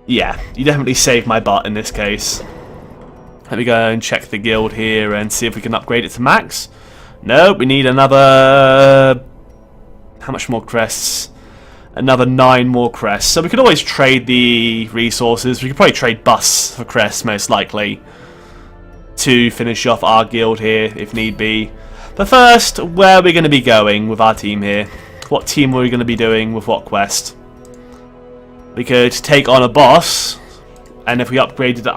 Yeah, you definitely saved my butt in this case. Let me go and check the guild here and see if we can upgrade it to max. No, we need another... How much more crests? Another 9 more crests. So we could always trade the resources. We could probably trade busts for crests, most likely, to finish off our guild here, if need be. But first, where are we going to be going with our team here? What team are we going to be doing with what quest? We could take on a boss, and if we upgraded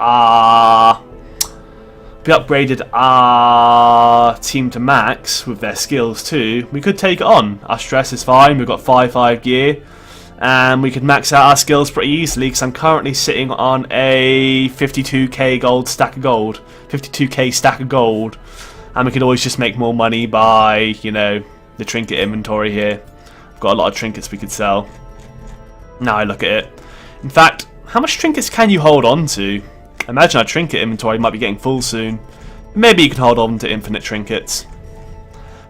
our team to max with their skills too, we could take it on. Our stress is fine, we've got 5 gear, and we could max out our skills pretty easily because I'm currently sitting on a 52k gold stack of gold. 52k stack of gold. And we could always just make more money by, you know, the trinket inventory here. I've got a lot of trinkets we could sell. Now I look at it. In fact, how much trinkets can you hold on to? I imagine our trinket inventory might be getting full soon. Maybe you can hold on to infinite trinkets.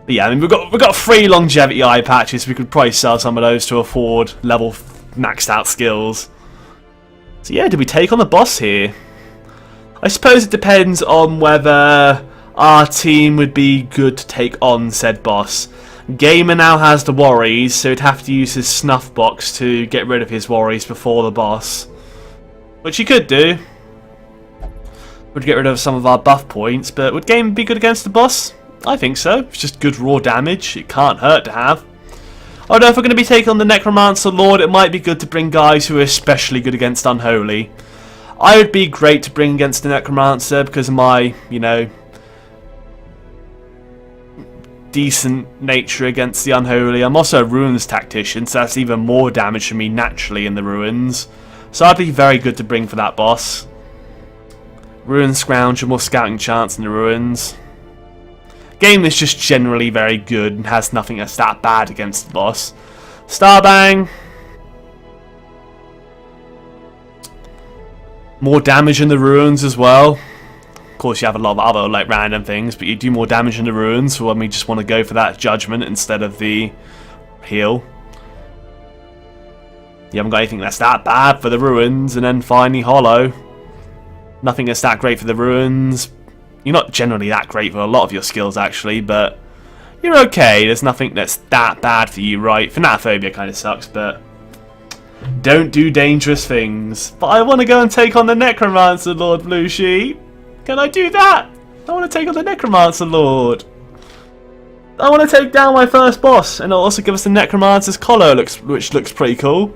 But yeah, I mean, we've got 3 longevity eye patches. We could probably sell some of those to afford level maxed out skills. So yeah, do we take on the boss here? I suppose it depends on whether our team would be good to take on said boss. Gamer now has the worries, so he'd have to use his snuff box to get rid of his worries before the boss. Which he could do. Would get rid of some of our buff points, but would Gamer be good against the boss? I think so. It's just good raw damage. It can't hurt to have. Although if we're going to be taking on the Necromancer Lord, it might be good to bring guys who are especially good against Unholy. I would be great to bring against the Necromancer because of my, you know, decent nature against the Unholy. I'm also a Ruins tactician, so that's even more damage for me naturally in the Ruins. So I'd be very good to bring for that boss. Ruin Scrounger, more scouting chance in the Ruins. Game is just generally very good and has nothing that's that bad against the boss. Starbang. More damage in the Ruins as well. Of course you have a lot of other like random things, but you do more damage in the Ruins when we just want to go for that judgment instead of the heal. You haven't got anything that's that bad for the Ruins, and then finally Hollow. Nothing that's that great for the Ruins. You're not generally that great for a lot of your skills actually, but you're okay. There's nothing that's that bad for you, right? Thanatophobia kind of sucks, but don't do dangerous things. But I want to go and take on the Necromancer Lord, Blue Sheep. Can I do that? I want to take on the Necromancer Lord. I want to take down my first boss, and it'll also give us the Necromancer's Collar, which looks pretty cool.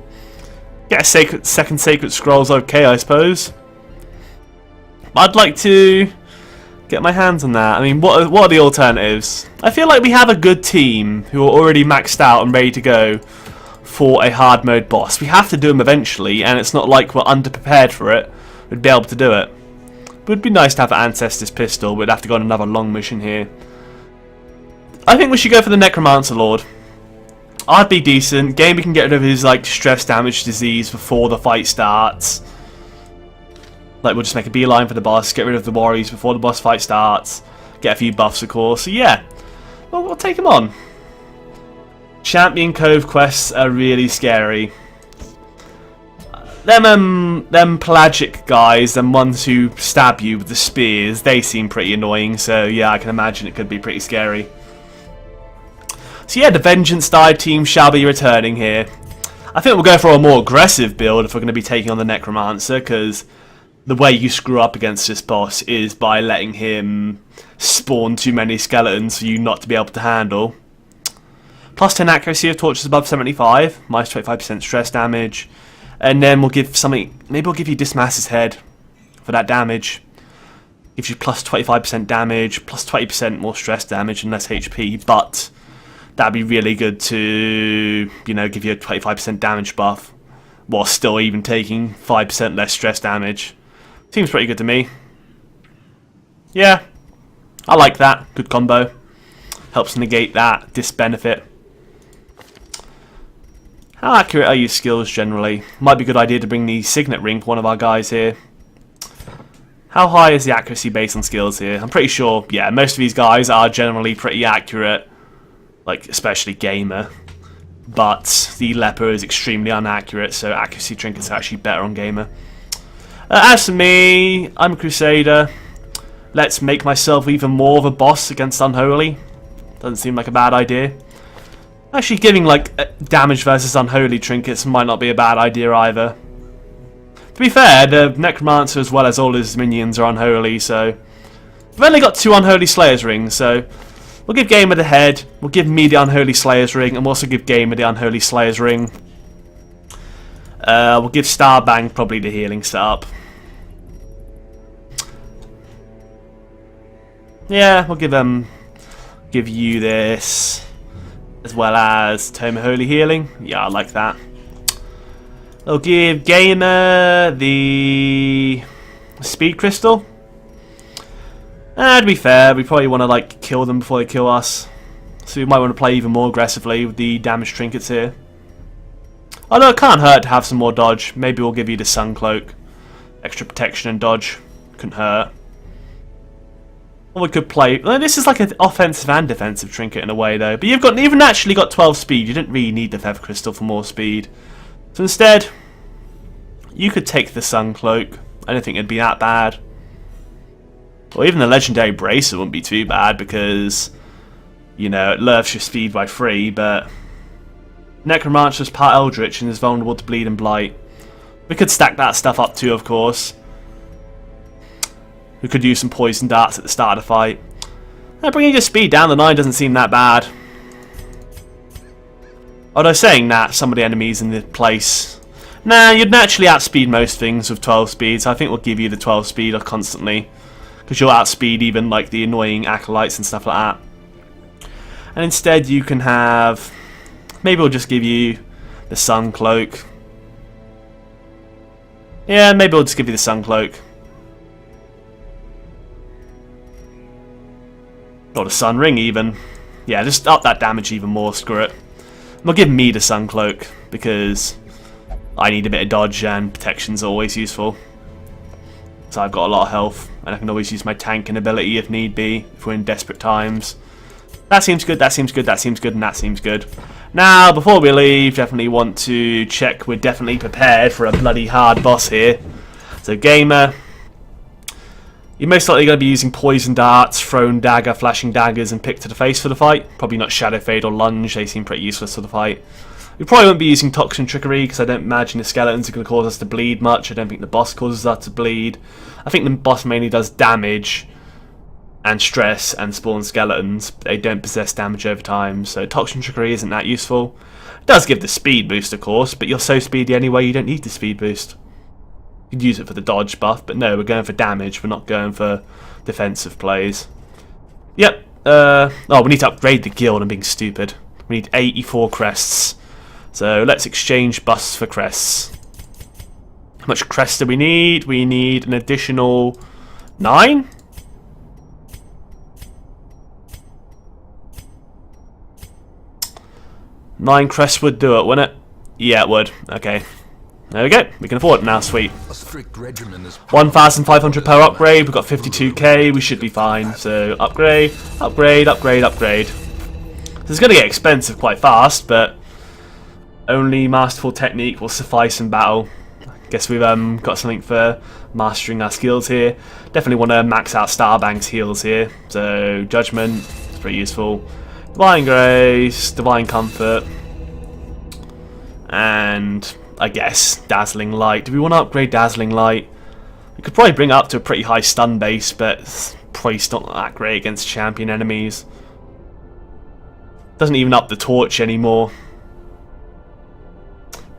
Get a second Sacred Scroll's okay, I suppose. I'd like to get my hands on that. I mean, what are the alternatives? I feel like we have a good team who are already maxed out and ready to go for a hard mode boss. We have to do them eventually, and it's not like we're underprepared for it. We'd be able to do it. But it'd be nice to have an Ancestor's Pistol. We'd have to go on another long mission here. I think we should go for the Necromancer Lord. I'd be decent. Game, we can get rid of his like stress damage disease before the fight starts. Like, we'll just make a beeline for the boss, get rid of the worries before the boss fight starts, get a few buffs, of course. So yeah, well, we'll take him on. Champion Cove quests are really scary. Them pelagic guys, them ones who stab you with the spears, they seem pretty annoying. So yeah, I can imagine it could be pretty scary. So yeah, the Vengeance Dive team shall be returning here. I think we'll go for a more aggressive build if we're going to be taking on the Necromancer, because the way you screw up against this boss is by letting him spawn too many skeletons for you not to be able to handle. Plus 10 accuracy if torches above 75, minus 25% stress damage, and then we'll give something, maybe we'll give you Dismas's Head for that damage. Gives you plus 25% damage, plus 20% more stress damage and less HP, but that'd be really good to, you know, give you a 25% damage buff while still even taking 5% less stress damage. Seems pretty good to me. Yeah, I like that. Good combo. Helps negate that disbenefit. How accurate are your skills generally? Might be a good idea to bring the Signet Ring for one of our guys here. How high is the accuracy based on skills here? I'm pretty sure, yeah, most of these guys are generally pretty accurate. Like, especially Gamer. But the Leper is extremely inaccurate, so accuracy trinkets are actually better on Gamer. As for me, I'm a Crusader. Let's make myself even more of a boss against Unholy. Doesn't seem like a bad idea. Actually, giving like damage versus Unholy trinkets might not be a bad idea either. To be fair, the Necromancer as well as all his minions are Unholy, so... We've only got 2 Unholy Slayer's rings, so... We'll give Gamer the head, we'll give me the Unholy Slayer's ring, and we'll also give Gamer the Unholy Slayer's ring. We'll give Starbang probably the healing setup. Yeah, we'll give you this, as well as Tome of Holy Healing. Yeah, I like that. We'll give Gamer the Speed Crystal. To be fair, we probably want to like kill them before they kill us, so we might want to play even more aggressively with the damage trinkets here. Although it can't hurt to have some more dodge. Maybe we'll give you the Sun Cloak, extra protection and dodge. Couldn't hurt. Or we could play... Well, this is like an offensive and defensive trinket in a way, though. But you've even actually got 12 speed. You didn't really need the Feather Crystal for more speed. So instead, you could take the Sun Cloak. I don't think it'd be that bad. Or even the Legendary Bracer wouldn't be too bad because, you know, it nerfs your speed by 3, but Necromancer's part Eldritch and is vulnerable to Bleed and Blight. We could stack that stuff up too, of course. We could use some poison darts at the start of the fight. Bringing your speed down to 9 doesn't seem that bad. Although saying that, some of the enemies in the place... Nah, you'd naturally outspeed most things with 12 speed, so I think we'll give you the 12 speed constantly. Because you'll outspeed even like the annoying acolytes and stuff like that. And instead you can have... Maybe we'll just give you the Sun Cloak. Yeah, maybe we'll just give you the Sun Cloak. Or the Sun Ring even. Yeah, just up that damage even more, screw it. We'll give me the Sun Cloak because I need a bit of dodge and protection's always useful. So I've got a lot of health and I can always use my tanking ability if need be, if we're in desperate times. That seems good, that seems good, that seems good, and that seems good. Now, before we leave, definitely want to check we're definitely prepared for a bloody hard boss here. So Gamer, you're most likely going to be using Poison Darts, Thrown Dagger, Flashing Daggers, and Pick to the Face for the fight. Probably not Shadow Fade or Lunge, they seem pretty useless for the fight. We probably won't be using Toxin Trickery, because I don't imagine the skeletons are going to cause us to bleed much. I don't think the boss causes us to bleed. I think the boss mainly does damage and stress and spawn skeletons. They don't possess damage over time, so Toxin Trickery isn't that useful. It does give the speed boost, of course, but you're so speedy anyway, you don't need the speed boost. You could use it for the dodge buff, but no, we're going for damage, we're not going for defensive plays. Yep, oh, we need to upgrade the guild, I'm being stupid. We need 84 crests. So let's exchange busts for crests. How much crests do we need? We need an additional 9? Nine crests would do it, wouldn't it? Yeah, it would. Okay. There we go. We can afford it now, sweet. 1,500 per upgrade. We've got 52k. We should be fine. So upgrade, upgrade, upgrade, upgrade. This is going to get expensive quite fast, but only Masterful Technique will suffice in battle. I guess we've got something for mastering our skills here. Definitely want to max out Starbank's heals here. So Judgment is pretty useful. Divine Grace, Divine Comfort, and I guess Dazzling Light. Do we want to upgrade Dazzling Light? We could probably bring it up to a pretty high stun base, but it's probably still not that great against champion enemies. Doesn't even up the torch anymore.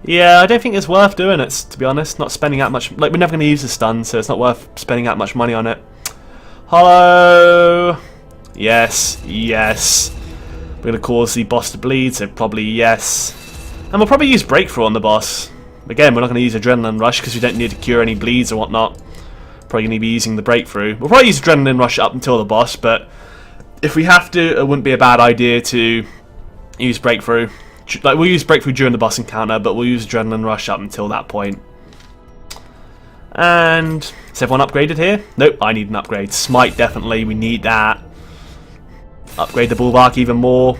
Yeah, I don't think it's worth doing it, to be honest. Not spending that much. Like, we're never going to use the stun, so it's not worth spending that much money on it. Hollow. Yes, yes. We're going to cause the boss to bleed, so probably yes. And we'll probably use Breakthrough on the boss. Again, we're not going to use Adrenaline Rush because we don't need to cure any bleeds or whatnot. Probably going to be using the Breakthrough. We'll probably use Adrenaline Rush up until the boss, but if we have to, it wouldn't be a bad idea to use Breakthrough. Like, we'll use Breakthrough during the boss encounter, but we'll use Adrenaline Rush up until that point. And is everyone upgraded here? Nope, I need an upgrade. Smite, definitely, we need that. Upgrade the Bulwark even more.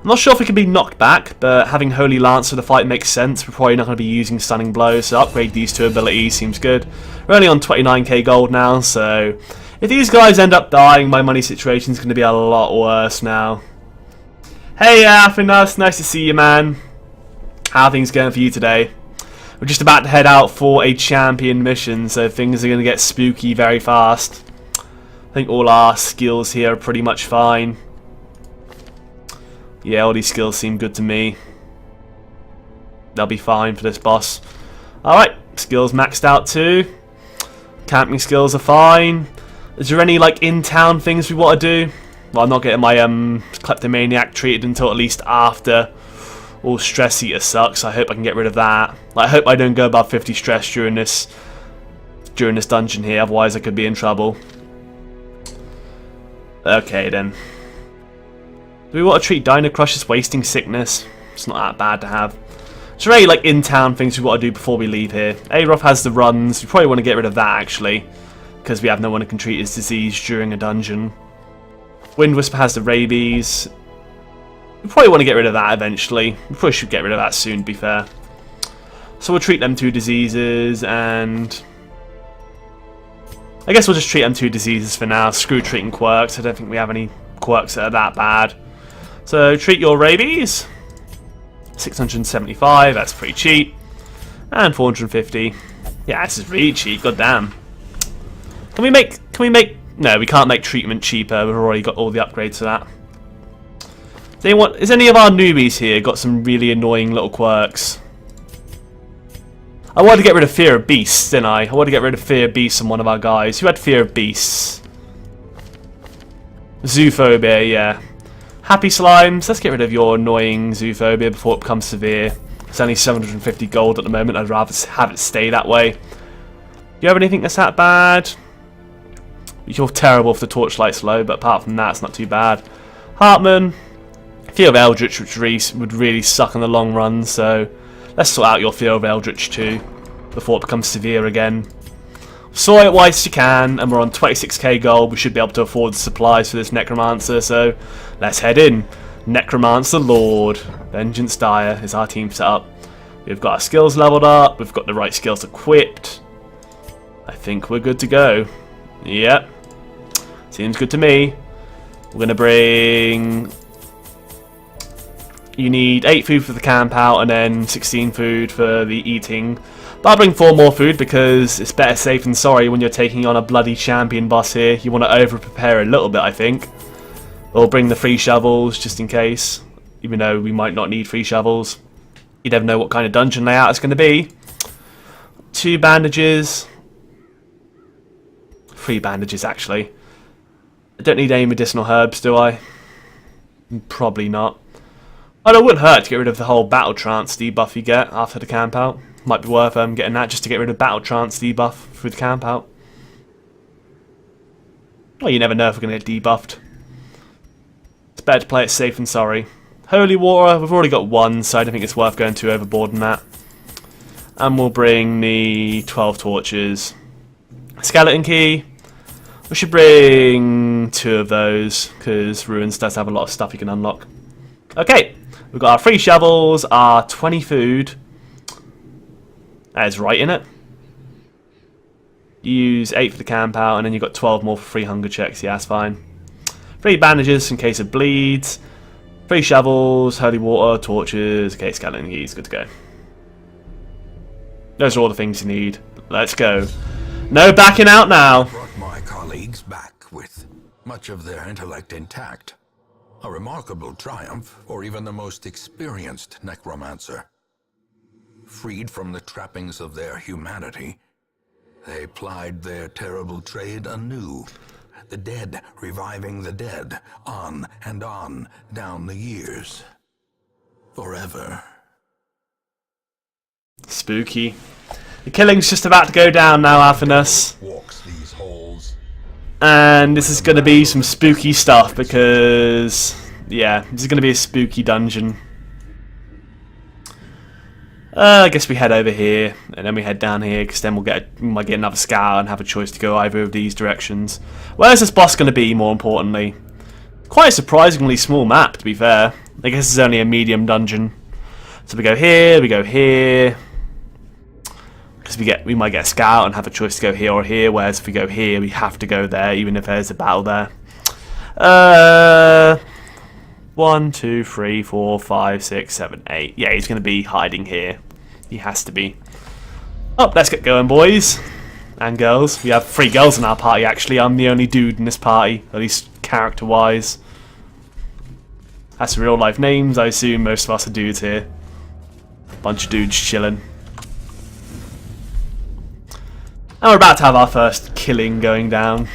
I'm not sure if it can be knocked back, but having Holy Lance for the fight makes sense. We're probably not going to be using Stunning Blow, so upgrade these two abilities seems good. We're only on 29k gold now, so if these guys end up dying, my money situation is going to be a lot worse now. Hey Athenas, nice to see you, man. How are things going for you today? We're just about to head out for a champion mission, so things are going to get spooky very fast. I think all our skills here are pretty much fine. Yeah, all these skills seem good to me. They'll be fine for this boss. Alright, skills maxed out too. Camping skills are fine. Is there any like in-town things we want to do? Well, I'm not getting my kleptomaniac treated until at least after all Stress Eater sucks. I hope I can get rid of that. I hope I don't go above 50 stress during this dungeon here, otherwise I could be in trouble. Okay then. Do we want to treat Dino Crush as wasting sickness? It's not that bad to have. Is there any like in-town things we want to do before we leave here? Aroth has the runs. We probably want to get rid of that actually, because we have no one who can treat his disease during a dungeon. Wind Whisper has the rabies. We probably want to get rid of that eventually. We probably should get rid of that soon, to be fair. So we'll treat them two diseases, and I guess we'll just treat them two diseases for now. Screw treating quirks. I don't think we have any quirks that are that bad. So treat your rabies. 675, that's pretty cheap. And 450. Yeah, this is really cheap, goddamn. Can we make no, we can't make treatment cheaper, we've already got all the upgrades for that. Is any of our newbies here got some really annoying little quirks? I wanted to get rid of Fear of Beasts, didn't I? I wanted to get rid of Fear of Beasts on one of our guys. Who had Fear of Beasts? Zoophobia, yeah. Happy Slimes, let's get rid of your annoying Zoophobia before it becomes severe. It's only 750 gold at the moment, I'd rather have it stay that way. Do you have anything that's that bad? You're terrible if the torchlight's low, but apart from that, it's not too bad. Hartman, Fear of Eldritch, which would really suck in the long run, so let's sort out your Fear of Eldritch too, before it becomes severe again. Soy it whilst you can, and we're on 26k gold. We should be able to afford the supplies for this Necromancer, so let's head in. Necromancer Lord. Vengeance Dire is our team set up. We've got our skills leveled up, we've got the right skills equipped. I think we're good to go. Yep. Seems good to me. We're going to bring... You need 8 food for the camp out and then 16 food for the eating. But I'll bring 4 more food because it's better safe than sorry when you're taking on a bloody champion boss here. You want to over-prepare a little bit, I think. We'll bring the 3 shovels just in case. Even though we might not need 3 shovels. You never know what kind of dungeon layout it's going to be. 2 bandages. 3 bandages, actually. I don't need any medicinal herbs, do I? Probably not. Well, it wouldn't hurt to get rid of the whole battle trance debuff you get after the camp out. Might be worth getting that just to get rid of battle trance debuff through the camp out. Well, you never know if we're going to get debuffed. It's better to play it safe than sorry. Holy water, we've already got 1, so I don't think it's worth going too overboard in that. And we'll bring the 12 torches. Skeleton key. We should bring 2 of those, because Ruins does have a lot of stuff you can unlock. Okay, we've got our 3 shovels, our 20 food. That is right, innit? You use 8 for the camp out, and then you've got 12 more for free hunger checks. Yeah, that's fine. 3 bandages in case of bleeds. 3 shovels, holy water, torches. Okay, skeleton keys, good to go. Those are all the things you need. Let's go. No backing out now. Brought my colleagues back with much of their intellect intact. A remarkable triumph for even the most experienced necromancer. Freed from the trappings of their humanity, they plied their terrible trade anew. The dead reviving the dead, on and on down the years. Forever. Spooky. The killing's just about to go down now, Athenas. Walks these halls. And this is going to be some spooky stuff because, yeah, this is going to be a spooky dungeon. I guess we head over here, and then we head down here, because then we might get another scout and have a choice to go either of these directions. Where's this boss going to be, more importantly? Quite a surprisingly small map, to be fair. I guess it's only a medium dungeon. So we go here, we go here. Because we might get a scout and have a choice to go here or here, whereas if we go here, we have to go there, even if there's a battle there. 1, 2, 3, 4, 5, 6, 7, 8. Yeah, he's going to be hiding here. He has to be. Oh, let's get going, boys and girls. We have 3 girls in our party, actually. I'm the only dude in this party, at least character-wise. That's real life names. I assume most of us are dudes here. Bunch of dudes chilling. And we're about to have our first killing going down.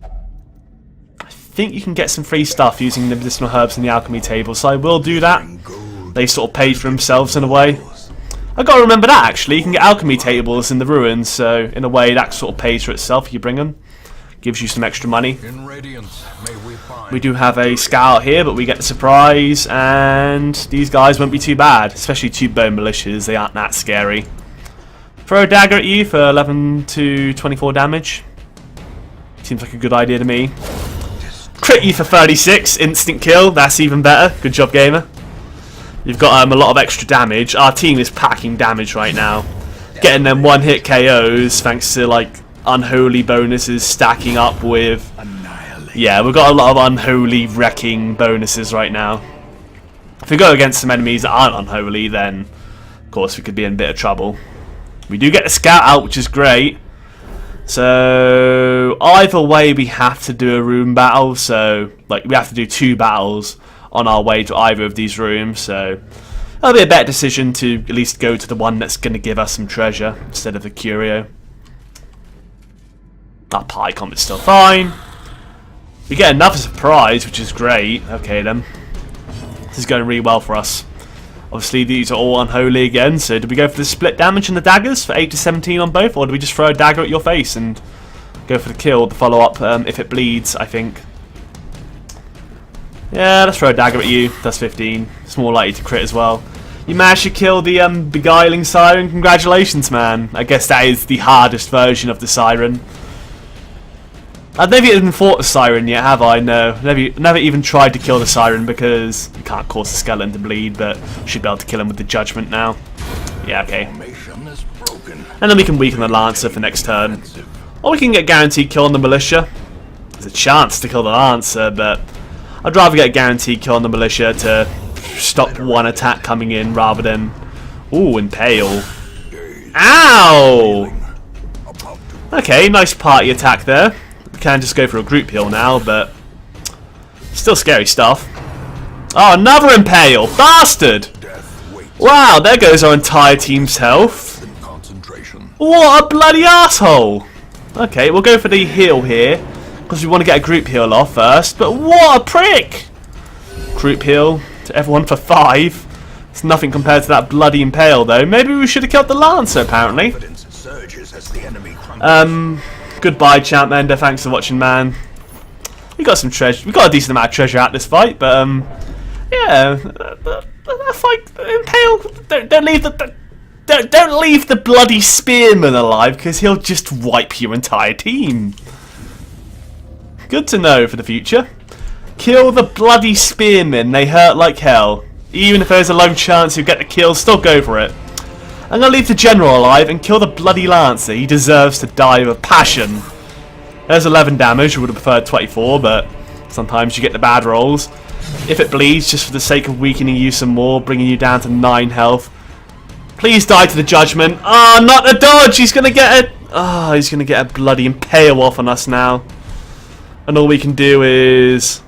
I think you can get some free stuff using the medicinal herbs in the alchemy table, so I will do that. They sort of paid for themselves in a way. I've got to remember that, actually. You can get alchemy tables in the ruins, so in a way that sort of pays for itself if you bring them. Gives you some extra money. We do have a scout here, but we get the surprise, and these guys won't be too bad, especially 2 bone militias. They aren't that scary. Throw a dagger at you for 11 to 24 damage. Seems like a good idea to me. Crit you for 36, instant kill. That's even better. Good job, gamer. You've got a lot of extra damage. Our team is packing damage right now. Getting them 1-hit KOs thanks to like unholy bonuses stacking up with... Yeah, we've got a lot of unholy wrecking bonuses right now. If we go against some enemies that aren't unholy, then of course we could be in a bit of trouble. We do get the scout out, which is great. So either way we have to do a room battle, so like we have to do 2 battles on our way to either of these rooms, so that'll be a better decision to at least go to the one that's going to give us some treasure instead of the curio. Our pie combat's still fine. We get another surprise, which is great. Okay then. This is going really well for us. Obviously these are all unholy again, so do we go for the split damage and the daggers for 8 to 17 on both, or do we just throw a dagger at your face and go for the kill, the follow up if it bleeds, I think. Yeah, let's throw a dagger at you. That's 15. It's more likely to crit as well. You managed to kill the beguiling siren. Congratulations, man. I guess that is the hardest version of the siren. I've never even fought a siren yet, have I? No. Never even tried to kill the siren because you can't cause the skeleton to bleed, but should be able to kill him with the judgment now. Yeah, okay. And then we can weaken the lancer for next turn. Or we can get guaranteed kill on the militia. There's a chance to kill the lancer, but I'd rather get a guaranteed kill on the militia to stop one attack coming in rather than... Ooh, impale. Ow! Okay, nice party attack there. We can just go for a group heal now, but still scary stuff. Oh, another impale! Bastard! Wow, there goes our entire team's health. What a bloody asshole! Okay, we'll go for the heal here, because we want to get a group heal off first, but what a prick! Group heal to everyone for 5. It's nothing compared to that bloody impale, though. Maybe we should have killed the lancer, apparently. Goodbye, Champ Ender. Thanks for watching, man. We got some treasure. We got a decent amount of treasure out this fight, but yeah, that fight, impale. Don't leave the bloody spearman alive, because he'll just wipe your entire team. Good to know for the future. Kill the bloody spearmen. They hurt like hell. Even if there's a low chance you'll get the kill, still go for it. I'm going to leave the general alive and kill the bloody lancer. He deserves to die with passion. There's 11 damage. I would have preferred 24, but sometimes you get the bad rolls. If it bleeds, just for the sake of weakening you some more, bringing you down to 9 health. Please die to the judgment. Ah, not a dodge. He's going to get a... Ah, he's going to get a bloody impale off on us now. And all we can do is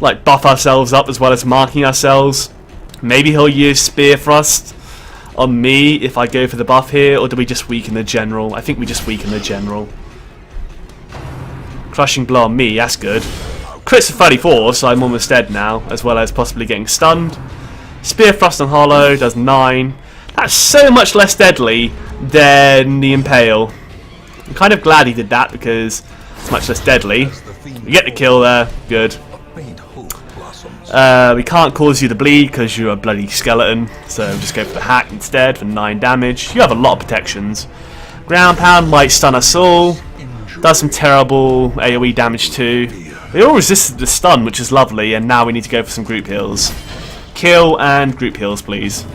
like buff ourselves up as well as marking ourselves. Maybe he'll use Spear Thrust on me if I go for the buff here, or do we just weaken the general? I think we just weaken the general. Crushing blow on me, that's good. Crits for 34, so I'm almost dead now, as well as possibly getting stunned. Spear Thrust on Hollow does 9. That's so much less deadly than the Impale. I'm kind of glad he did that because it's much less deadly. We get the kill there, good. We can't cause you to bleed because you're a bloody skeleton, so just go for the hack instead for 9 damage. You have a lot of protections. Ground Pound might stun us all. Does some terrible AoE damage too. They all resisted the stun, which is lovely, and now we need to go for some group heals. Kill and group heals, please.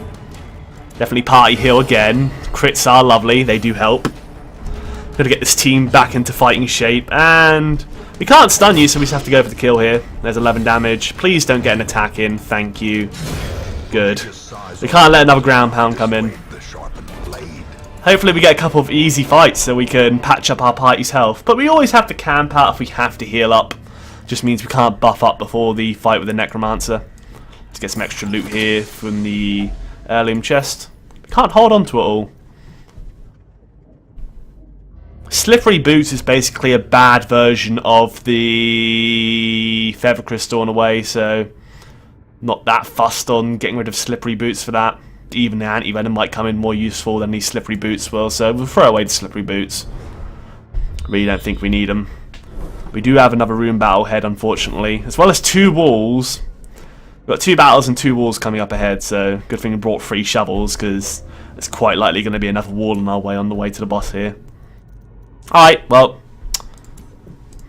Definitely party heal again. Crits are lovely, they do help. Gotta get this team back into fighting shape, and we can't stun you, so we just have to go for the kill here. There's 11 damage. Please don't get an attack in, thank you. Good. We can't let another ground pound come in. Hopefully we get a couple of easy fights so we can patch up our party's health. But we always have to camp out if we have to heal up. Just means we can't buff up before the fight with the Necromancer. Let's get some extra loot here from the heirloom chest. We can't hold on to it all. Slippery Boots is basically a bad version of the Feather Crystal in a way, so not that fussed on getting rid of Slippery Boots for that. Even the Anti-Venom might come in more useful than these Slippery Boots will, so we'll throw away the Slippery Boots. Really don't think we need them. We do have another room battle ahead, unfortunately, as well as 2 walls. We've got 2 battles and 2 walls coming up ahead, so good thing we brought 3 shovels, because there's quite likely going to be another wall on the way to the boss here. Alright, well,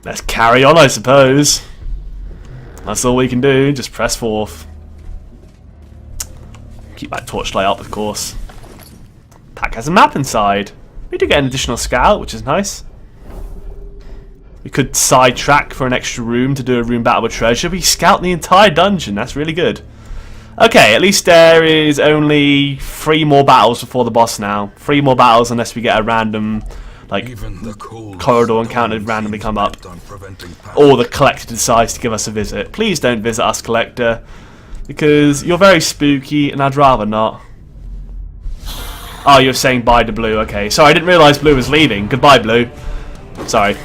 let's carry on, I suppose. That's all we can do, just press forth. Keep that torchlight up, of course. Pack has a map inside. We do get an additional scout, which is nice. We could sidetrack for an extra room to do a room battle with treasure. We scout the entire dungeon, that's really good. Okay, at least there is only 3 more battles before the boss now. 3 more battles unless we get a random, like, corridor encounter randomly come up. Or the Collector decides to give us a visit. Please don't visit us, Collector, because you're very spooky and I'd rather not. Oh, you're saying bye to Blue, okay. Sorry, I didn't realise Blue was leaving. Goodbye, Blue. Sorry.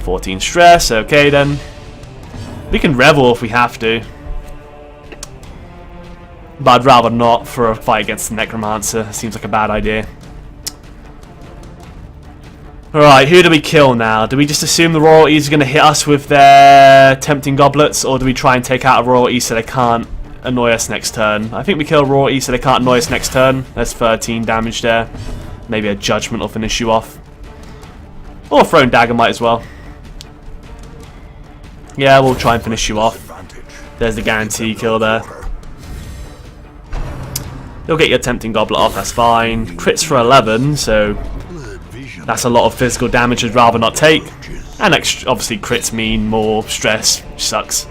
14 stress, okay then. We can revel if we have to. But I'd rather not for a fight against the Necromancer. Seems like a bad idea. Alright, who do we kill now? Do we just assume the royalties are going to hit us with their tempting goblets? Or do we try and take out a royalty so they can't annoy us next turn? I think we kill a royalty so they can't annoy us next turn. There's 13 damage there. Maybe a judgment will finish you off. Or a thrown dagger might as well. Yeah, we'll try and finish you off. There's the guarantee kill there. You'll get your tempting goblet off, that's fine. Crits for 11, so that's a lot of physical damage I'd rather not take. And obviously crits mean more stress, which sucks.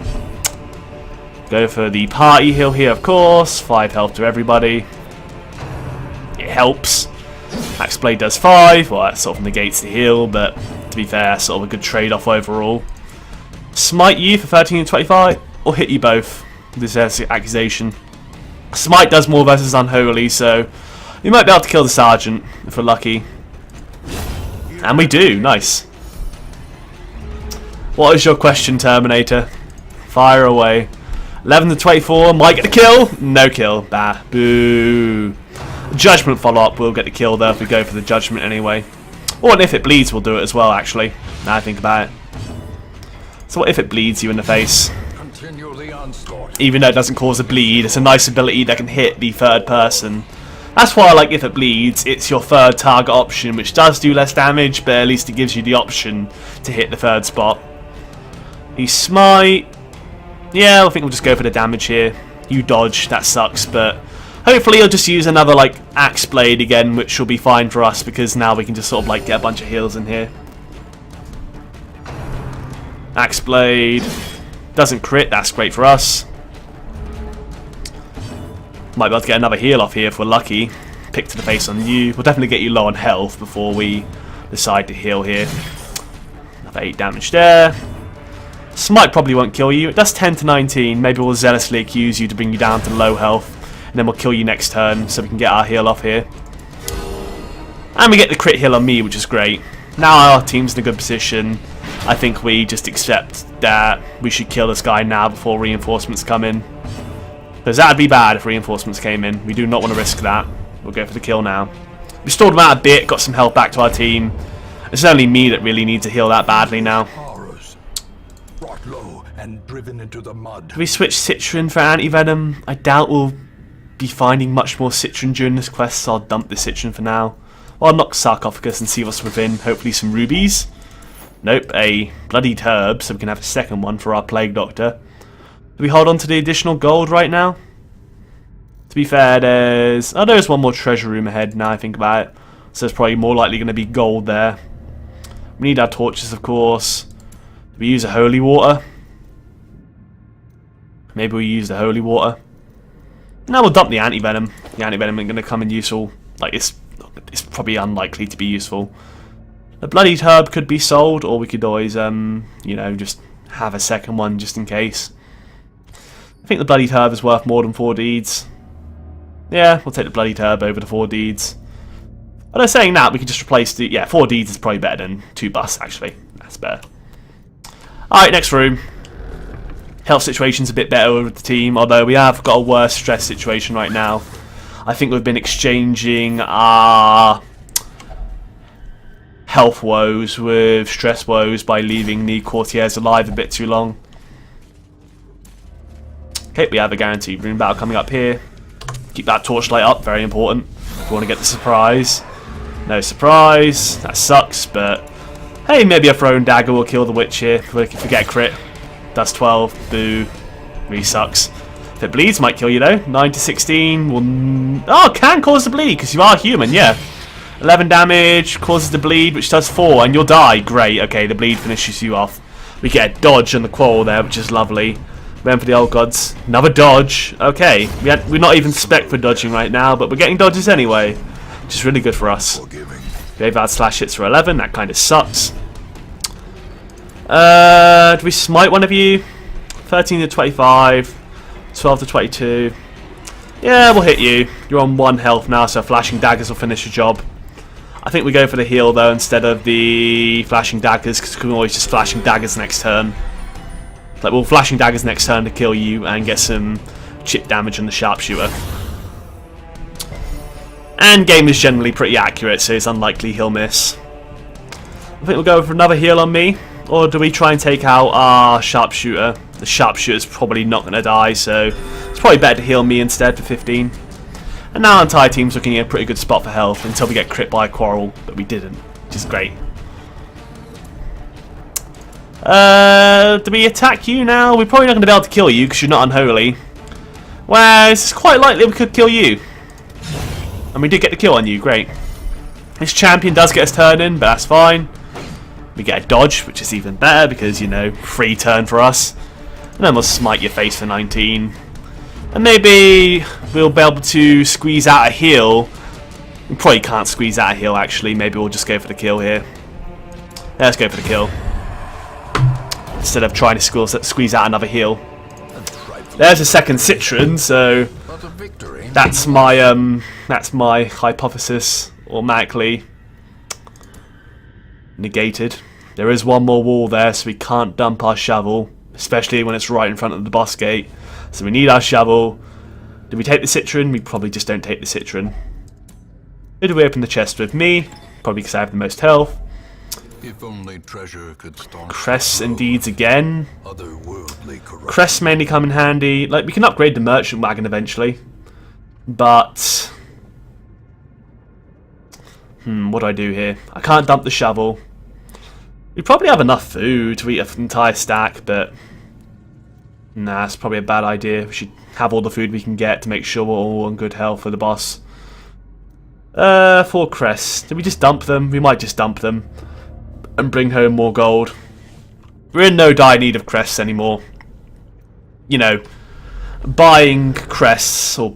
Go for the party heal here, of course. 5 health to everybody. It helps. Axe Blade does 5. Well, that sort of negates the heal, but to be fair, sort of a good trade-off overall. Smite you for 13 and 25, or hit you both. This is accusation. Smite does more versus Unholy, so you might be able to kill the Sergeant if we're lucky. And we do, nice. What is your question, Terminator? Fire away. 11 to 24, might get the kill. No kill. Bah, boo. Judgment follow-up, we'll get the kill though if we go for the Judgment anyway. Or if it bleeds, we'll do it as well, actually. Now I think about it. So what if it bleeds you in the face? Even though it doesn't cause a bleed, it's a nice ability that can hit the third person. That's why I like if it bleeds, it's your third target option, which does do less damage, but at least it gives you the option to hit the third spot. You smite. Yeah, I think we'll just go for the damage here. You dodge, that sucks, but hopefully you'll just use another like Axe Blade again, which will be fine for us because now we can just sort of like get a bunch of heals in here. Axe Blade doesn't crit, that's great for us. Might be able to get another heal off here if we're lucky. Pick to the face on you. We'll definitely get you low on health before we decide to heal here. Another 8 damage there. Smite probably won't kill you. It does 10 to 19. Maybe we'll zealously accuse you to bring you down to low health. And then we'll kill you next turn so we can get our heal off here. And we get the crit heal on me, which is great. Now our team's in a good position. I think we just accept that we should kill this guy now before reinforcements come in. Because that would be bad if reinforcements came in. We do not want to risk that. We'll go for the kill now. We stalled him out a bit, got some health back to our team. It's only me that really needs to heal that badly now. Do we switch Citron for Anti-Venom? I doubt we'll be finding much more Citron during this quest, so I'll dump the Citron for now. I'll unlock Sarcophagus and see what's within. Hopefully some rubies. Nope, a bloody herb, so we can have a second one for our Plague Doctor. Do we hold on to the additional gold right now? To be fair, there's one more treasure room ahead now I think about it. So there's probably more likely going to be gold there. We need our torches, of course. Do we use a holy water? Maybe we use the holy water. Now we'll dump the anti-venom. The anti-venom ain't going to come in useful. Like, it's probably unlikely to be useful. The bloodied herb could be sold, or we could always, you know, just have a second one just in case. I think the bloodied herb is worth more than 4 deeds. Yeah, we'll take the bloodied herb over the 4 deeds. Although saying that, we could just replace the... Yeah, 4 deeds is probably better than 2 busts, actually. That's better. Alright, next room. Health situation's a bit better with the team, although we have got a worse stress situation right now. I think we've been exchanging our health woes with stress woes by leaving the courtiers alive a bit too long. Okay, we have a guaranteed rune battle coming up here. Keep that torchlight up, very important. If we want to get the surprise. No surprise, that sucks, but hey, maybe a thrown dagger will kill the witch here if we get a crit. Does 12, boo, really sucks. If it bleeds, might kill you though. 9 to 16 will... Oh, can cause the bleed, because you are human, yeah. 11 damage, causes the bleed, which does 4, and you'll die. Great, okay, the bleed finishes you off. We get a dodge on the quarrel there, which is lovely. Went for the old gods. Another dodge. Okay, we're not even spec for dodging right now, but we're getting dodges anyway, which is really good for us. Graveyard slash hits for 11, that kind of sucks. Do we smite one of you? 13 to 25, 12 to 22. Yeah, we'll hit you. You're on 1 health now, so flashing daggers will finish your job. I think we go for the heal though instead of the flashing daggers, because we can always just flashing daggers next turn. Like, we'll flashing daggers next turn to kill you and get some chip damage on the sharpshooter. And game is generally pretty accurate, so it's unlikely he'll miss. I think we'll go for another heal on me. Or do we try and take out our sharpshooter? The sharpshooter's probably not going to die, so it's probably better to heal me instead for 15. And now our entire team's looking at a pretty good spot for health until we get crit by a quarrel, but we didn't, which is great. Do we attack you now? We're probably not going to be able to kill you because you're not unholy. Well, it's quite likely we could kill you. And we did get the kill on you, great. This champion does get us turn in, but that's fine. We get a dodge, which is even better because, you know, free turn for us. And then we'll smite your face for 19. And maybe we'll be able to squeeze out a heal. We probably can't squeeze out a heal, actually. Maybe we'll just go for the kill here. Yeah, let's go for the kill. Instead of trying to squeeze out another heal. There's a second citron, so that's my hypothesis automatically negated. There is one more wall there, so we can't dump our shovel, especially when it's right in front of the boss gate. So we need our shovel. Do we take the citron? We probably just don't take the citron. Who do we open the chest with? Me, probably because I have the most health. If only treasure could Crests and deeds again. Crests mainly come in handy. Like, we can upgrade the merchant wagon eventually, but what do I do here? I can't dump the shovel. We probably have enough food to eat an entire stack, but nah, it's probably a bad idea. We should have all the food we can get to make sure we're all in good health for the boss. 4 crests. Did we just dump them? We might just dump them and bring home more gold. We're in no dire need of crests anymore. You know, buying crests, or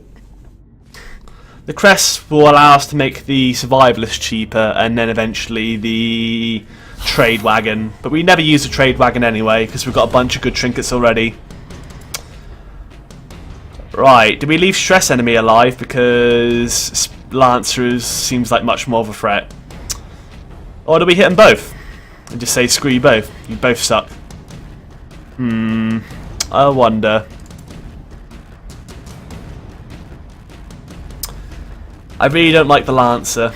the crests will allow us to make the survivalist cheaper and then eventually the trade wagon. But we never use the trade wagon anyway because we've got a bunch of good trinkets already. Right, do we leave Stress Enemy alive because Lancers seems like much more of a threat? Or do we hit them both and just say screw you both? You both suck. I wonder. I really don't like the Lancer.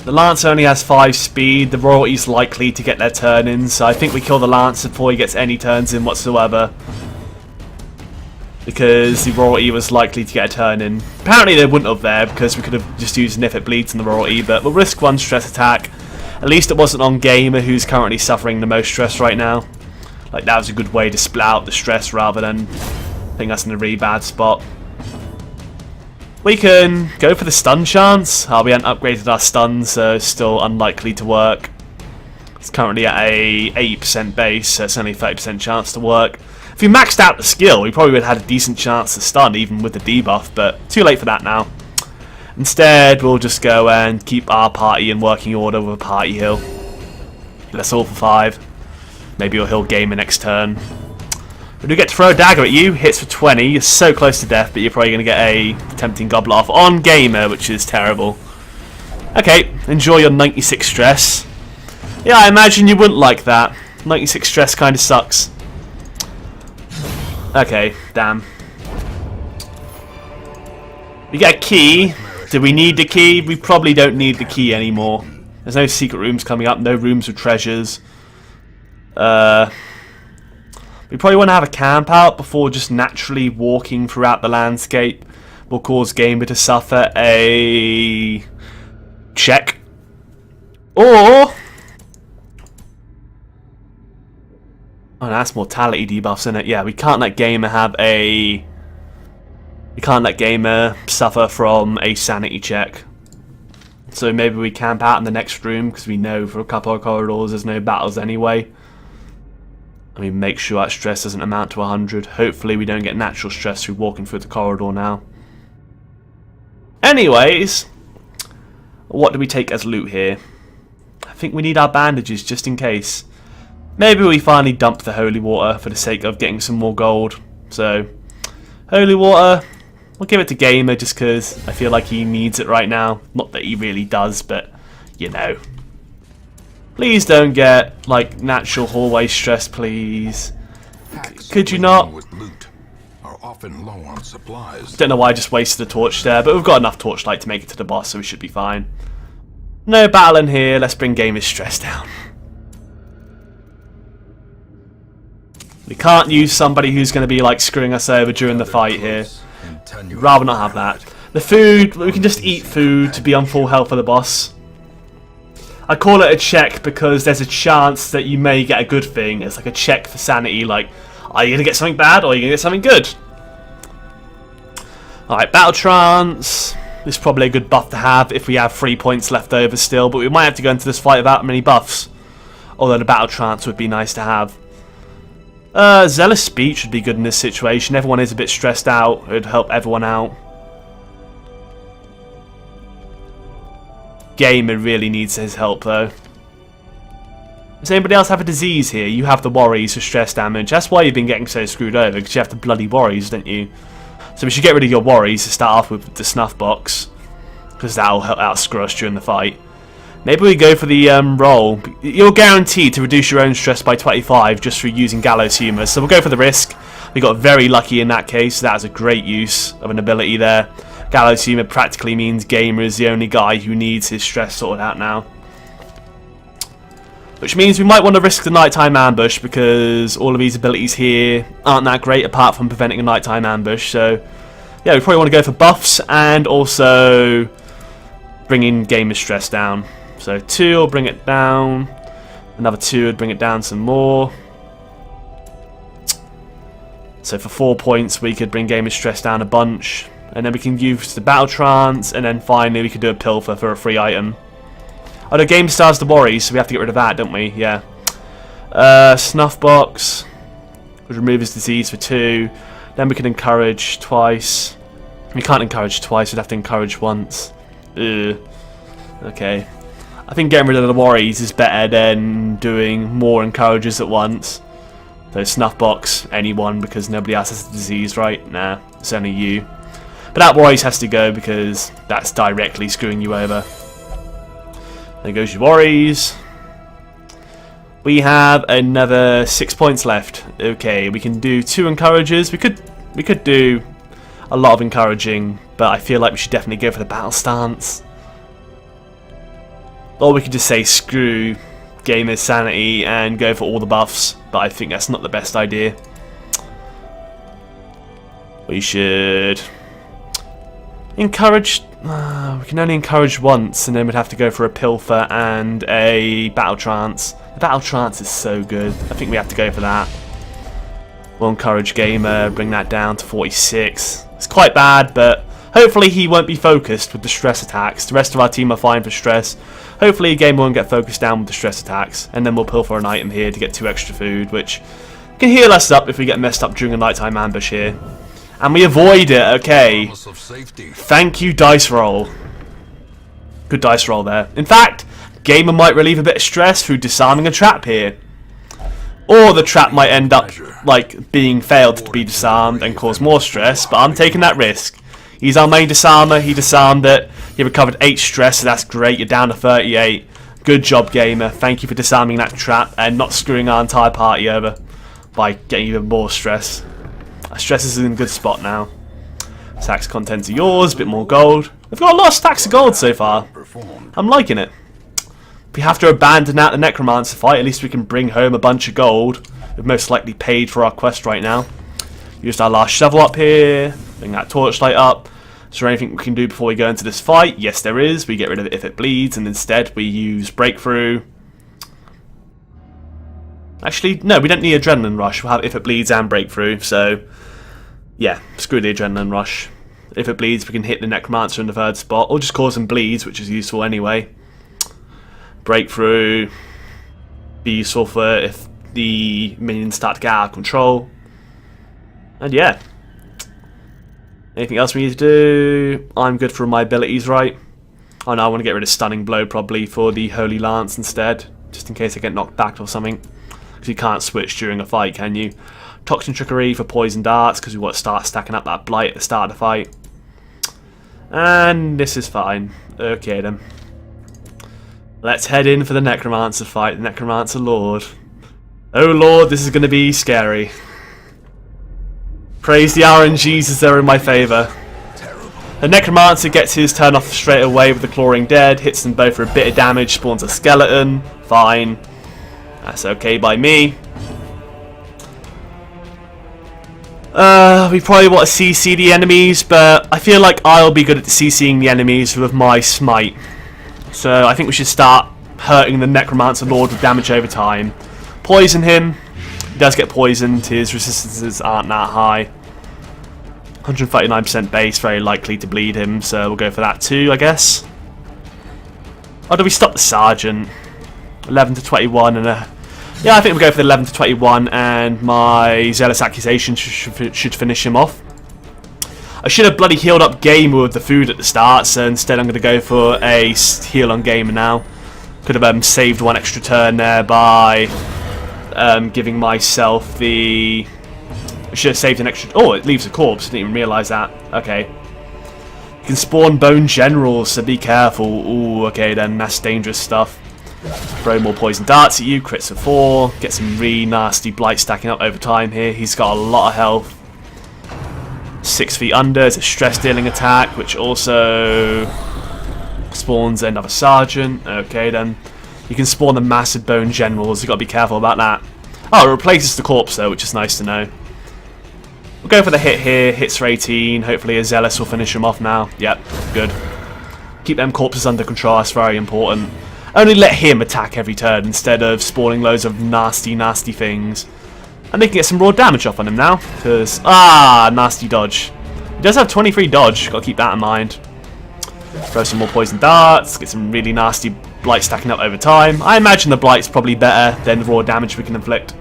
The Lancer only has 5 speed, the royalty's likely to get their turn in, so I think we kill the Lancer before he gets any turns in whatsoever. Because the royalty was likely to get a turn in. Apparently they wouldn't have there, because we could have just used an if it bleeds in the royalty, but we'll risk 1 stress attack. At least it wasn't on Gamer, who's currently suffering the most stress right now. Like, that was a good way to split out the stress rather than putting us in a really bad spot. We can go for the stun chance. We haven't upgraded our stun, so it's still unlikely to work. It's currently at a 80% base, so it's only a 30% chance to work. If we maxed out the skill, we probably would have had a decent chance to stun, even with the debuff, but too late for that now. Instead, we'll just go and keep our party in working order with a party heal. Let's all for 5. Maybe you'll heal Gamer next turn. We do get to throw a dagger at you. Hits for 20. You're so close to death, but you're probably going to get a tempting goblet off on Gamer, which is terrible. Okay, enjoy your 96 stress. Yeah, I imagine you wouldn't like that. 96 stress kind of sucks. Okay, damn. We get a key. Do we need the key? We probably don't need the key anymore. There's no secret rooms coming up, no rooms with treasures. We probably want to have a camp out before just naturally walking throughout the landscape will cause Gamer to suffer a check. Or... oh, that's mortality debuffs, isn't it? Yeah, we can't let Gamer have a... we can't let Gamer suffer from a sanity check. So maybe we camp out in the next room, because we know for a couple of corridors there's no battles anyway. I mean, make sure that stress doesn't amount to 100. Hopefully we don't get natural stress through walking through the corridor now. Anyways, what do we take as loot here? I think we need our bandages just in case. Maybe we finally dump the holy water for the sake of getting some more gold. So, holy water, we'll give it to Gamer just because I feel like he needs it right now. Not that he really does, but you know. Please don't get, like, natural hallway stress, please. Could you not? With loot are often low on supplies. Don't know why I just wasted a torch there, but we've got enough torchlight to make it to the boss, so we should be fine. No battle in here, let's bring Gamer's stress down. We can't use somebody who's going to be, like, screwing us over during the fight here. Rather not have that. The food, we can just eat food to be on full health for the boss. I call it a check because there's a chance that you may get a good thing. It's like a check for sanity, like, are you going to get something bad or are you going to get something good? Alright, Battle Trance. This is probably a good buff to have if we have 3 points left over still, but we might have to go into this fight without many buffs. Although the Battle Trance would be nice to have. Zealous Speech would be good in this situation. Everyone is a bit stressed out. It would help everyone out. Gamer really needs his help though. Does anybody else have a disease here? You have the worries for stress damage. That's why you've been getting so screwed over, because you have the bloody worries, don't you? So we should get rid of your worries to start off with the snuff box, because that'll help out screw us during the fight. Maybe we go for the roll. You're guaranteed to reduce your own stress by 25 just through using Gallows Humour, so we'll go for the risk. We got very lucky in that case. That was a great use of an ability there. Gallows Humour practically means Gamer is the only guy who needs his stress sorted out now. Which means we might want to risk the nighttime ambush because all of these abilities here aren't that great apart from preventing a nighttime ambush. So yeah, we probably want to go for buffs and also bringing Gamer's stress down. So 2 will bring it down. Another 2 would bring it down some more. So for 4 points we could bring Gamer's stress down a bunch. And then we can use the Battle Trance, and then finally we could do a Pilfer for a free item. Oh, the game stars the worries, so we have to get rid of that, don't we? Yeah. Snuff Box would remove his disease for 2. Then we can encourage twice. We can't encourage twice, we'd have to encourage once. Ugh. Okay. I think getting rid of the worries is better than doing more encourages at once. So Snuff Box, anyone, because nobody else has the disease, right? Nah, it's only you. But that worries has to go because that's directly screwing you over. There goes your worries. We have another 6 points left. Okay, we can do 2 encourages. We could do a lot of encouraging, but I feel like we should definitely go for the battle stance. Or we could just say screw Gamer's sanity and go for all the buffs, but I think that's not the best idea. We should encourage... We can only encourage once, and then we'd have to go for a Pilfer and a Battle Trance. The Battle Trance is so good. I think we have to go for that. We'll encourage Gamer, bring that down to 46. It's quite bad, but hopefully he won't be focused with the stress attacks. The rest of our team are fine for stress. Hopefully Gamer won't get focused down with the stress attacks. And then we'll Pilfer an item here to get 2 extra food, which can heal us up if we get messed up during a nighttime ambush here. And we avoid it, okay. Thank you, dice roll. Good dice roll there. In fact, Gamer might relieve a bit of stress through disarming a trap here. Or the trap might end up, like, being failed to be disarmed and cause more stress, but I'm taking that risk. He's our main disarmer, he disarmed it, he recovered 8 stress, so that's great, you're down to 38. Good job, Gamer. Thank you for disarming that trap and not screwing our entire party over by getting even more stress. Stress is in a good spot now. Stacks contents are yours, a bit more gold. We've got a lot of stacks of gold so far. I'm liking it. If we have to abandon out the Necromancer fight, at least we can bring home a bunch of gold. We've most likely paid for our quest right now. Used our last shovel up here. Bring that torchlight up. Is there anything we can do before we go into this fight? Yes, there is. We get rid of it if it bleeds, and instead we use Breakthrough. Actually, no, we don't need Adrenaline Rush. We'll have if it bleeds and Breakthrough, so yeah, screw the Adrenaline Rush. If it bleeds, we can hit the Necromancer in the 3rd spot, or just cause him bleeds, which is useful anyway. Breakthrough, be useful for if the minions start to get out of control. And yeah. Anything else we need to do? I'm good for my abilities, right? Oh no, I want to get rid of Stunning Blow probably for the Holy Lance instead, just in case I get knocked back or something. Because you can't switch during a fight, can you? Toxin Trickery for Poison Darts, because we want to start stacking up that Blight at the start of the fight. And this is fine. Okay then. Let's head in for the Necromancer fight, the Necromancer Lord. Oh Lord, this is going to be scary. Praise the RNGs as they're in my favour. The Necromancer gets his turn off straight away with the Clawing Dead, hits them both for a bit of damage, spawns a skeleton. Fine. That's okay by me. We probably want to CC the enemies, but I feel like I'll be good at CCing the enemies with my smite. So I think we should start hurting the Necromancer Lord with damage over time. Poison him. He does get poisoned. His resistances aren't that high. 139% base, very likely to bleed him, so we'll go for that too, I guess. Or do we stop the Sergeant? 11 to 21 and a... Yeah, I think we'll go for the 11 to 21 and my Zealous Accusation should finish him off. I should have bloody healed up Gamer with the food at the start, so instead I'm going to go for a heal on Gamer now. Could have saved 1 extra turn there by giving myself the... I should have saved an extra... Oh, it leaves a corpse. I didn't even realise that. Okay. You can spawn Bone Generals, so be careful. Ooh, okay then, that's dangerous stuff. Throw more Poison Darts at you, crits of 4. Get some really nasty Blight stacking up over time here. He's got a lot of health. 6 feet under is a stress dealing attack, which also spawns another Sergeant. Okay then. You can spawn the massive Bone Generals, you've got to be careful about that. Oh, it replaces the corpse though, which is nice to know. We'll go for the hit here, hits for 18, hopefully a Zealous will finish him off now. Yep, good. Keep them corpses under control, that's very important. Only let him attack every turn instead of spawning loads of nasty, nasty things. And they can get some raw damage off on him now, because... Ah, nasty dodge. He does have 23 dodge, got to keep that in mind. Throw some more Poison Darts, get some really nasty Blight stacking up over time. I imagine the Blight's probably better than the raw damage we can inflict.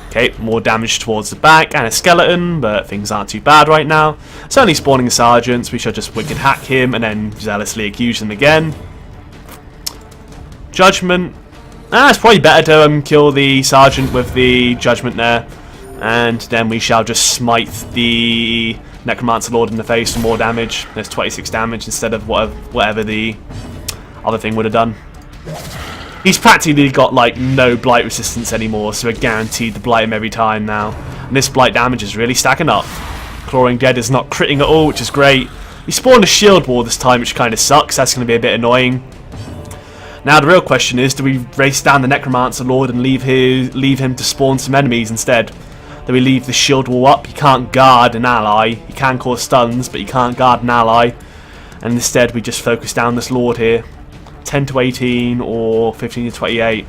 Okay, more damage towards the back and a skeleton, but things aren't too bad right now. It's only spawning sergeants, we shall just wicked hack him and then zealously accuse him again. Judgment. It's probably better to kill the sergeant with the judgment there. And then we shall just smite the Necromancer Lord in the face for more damage. There's 26 damage instead of whatever the other thing would have done. He's practically got like no blight resistance anymore, so we're guaranteed to blight him every time now. And this blight damage is really stacking up. Clawing Dead is not critting at all, which is great. He spawned a shield wall this time, which kind of sucks. That's going to be a bit annoying. Now the real question is, do we race down the Necromancer Lord and leave him to spawn some enemies instead? that we leave the shield wall up. You can't guard an ally. You can cause stuns, but you can't guard an ally. And instead we just focus down this Lord here. 10 to 18 or 15 to 28.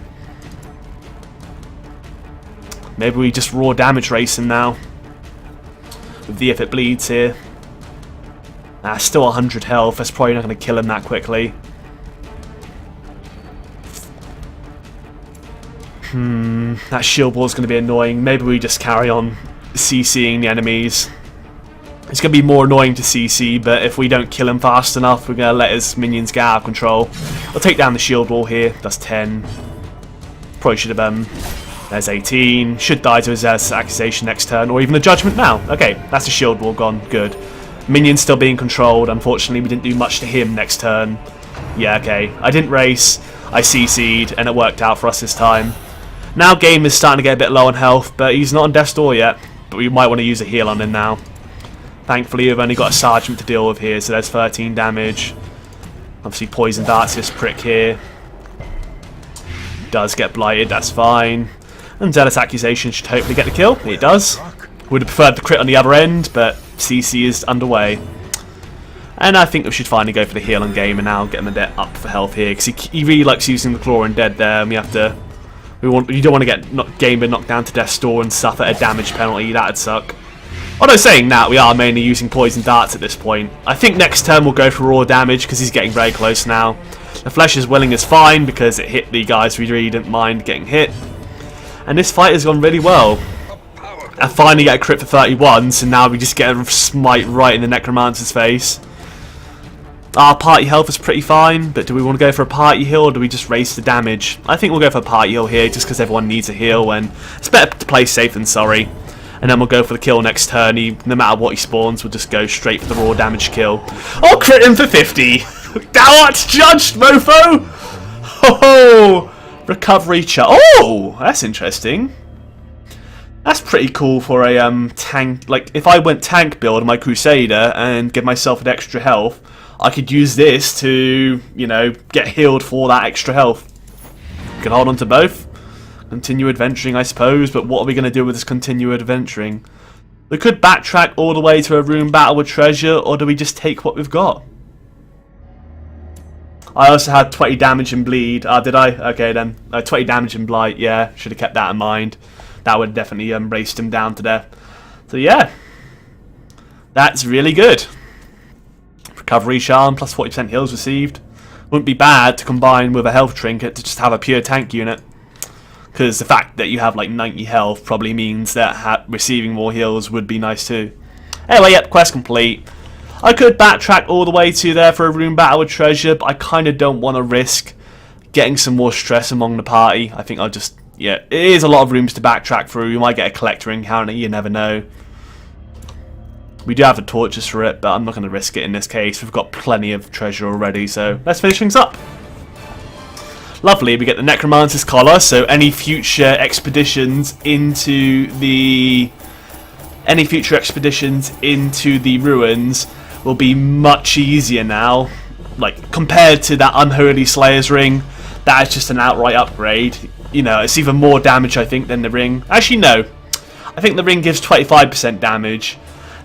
Maybe we just raw damage race him now. With the if it bleeds here. Still 100 health. That's probably not going to kill him that quickly. That shield wall is going to be annoying. Maybe we just carry on CCing the enemies. It's going to be more annoying to CC, but if we don't kill him fast enough, we're going to let his minions get out of control. We'll take down the shield wall here. That's 10. Probably should have there's 18. Should die to his accusation next turn, or even the judgment now. Okay, that's the shield wall gone. Good. Minions still being controlled. Unfortunately, we didn't do much to him next turn. Yeah, okay. I didn't race. I CC'd, and it worked out for us this time. Now game is starting to get a bit low on health, but he's not on death's door yet. But we might want to use a heal on him now. Thankfully, we've only got a sergeant to deal with here, so there's 13 damage. Obviously, poison darts this prick here. Does get blighted, that's fine. And Zealous Accusation should hopefully get the kill. It does. Would have preferred the crit on the other end, but CC is underway. And I think we should finally go for the heal on game and now get him a bit up for health here, because he really likes using the Claw and Dead there, and we have to... You don't want to get Gamer knocked down to death's door and suffer a damage penalty. That'd suck. Although saying that, we are mainly using poison darts at this point. I think next turn we'll go for raw damage because he's getting very close now. The Flesh is Willing is fine because it hit the guys we really didn't mind getting hit. And this fight has gone really well. I finally get a crit for 31, so now we just get a smite right in the Necromancer's face. Our party health is pretty fine, but do we want to go for a party heal or do we just race the damage? I think we'll go for a party heal here just because everyone needs a heal and it's better to play safe than sorry. And then we'll go for the kill next turn. No matter what he spawns, we'll just go straight for the raw damage kill. Oh, crit him for 50! What's judged, mofo! Oh, recovery chart. Oh, that's interesting. That's pretty cool for a tank. Like, if I went tank build on my Crusader and give myself an extra health, I could use this to, you know, get healed for that extra health. You can hold on to both. Continue adventuring, I suppose, but what are we going to do with this continue adventuring? We could backtrack all the way to a room battle with treasure, or do we just take what we've got? I also had 20 damage and bleed. Did I? Okay then. 20 damage and blight, yeah. Should have kept that in mind. That would definitely raced him down to death. So yeah. That's really good. Recovery charm plus 40% heals received. Wouldn't be bad to combine with a health trinket to just have a pure tank unit. Because the fact that you have like 90 health probably means that receiving more heals would be nice too. Anyway, yep, quest complete. I could backtrack all the way to there for a room battle with treasure, but I kind of don't want to risk getting some more stress among the party. I think I'll just, yeah, it is a lot of rooms to backtrack through. You might get a collector encounter, you never know. We do have the torches for it, but I'm not going to risk it in this case. We've got plenty of treasure already, so let's finish things up. Lovely, we get the Necromancer's collar, so any future expeditions into the ruins will be much easier now. Like, compared to that Unholy Slayer's ring, that is just an outright upgrade. You know, it's even more damage, I think, than the ring. Actually, no. I think the ring gives 25% damage,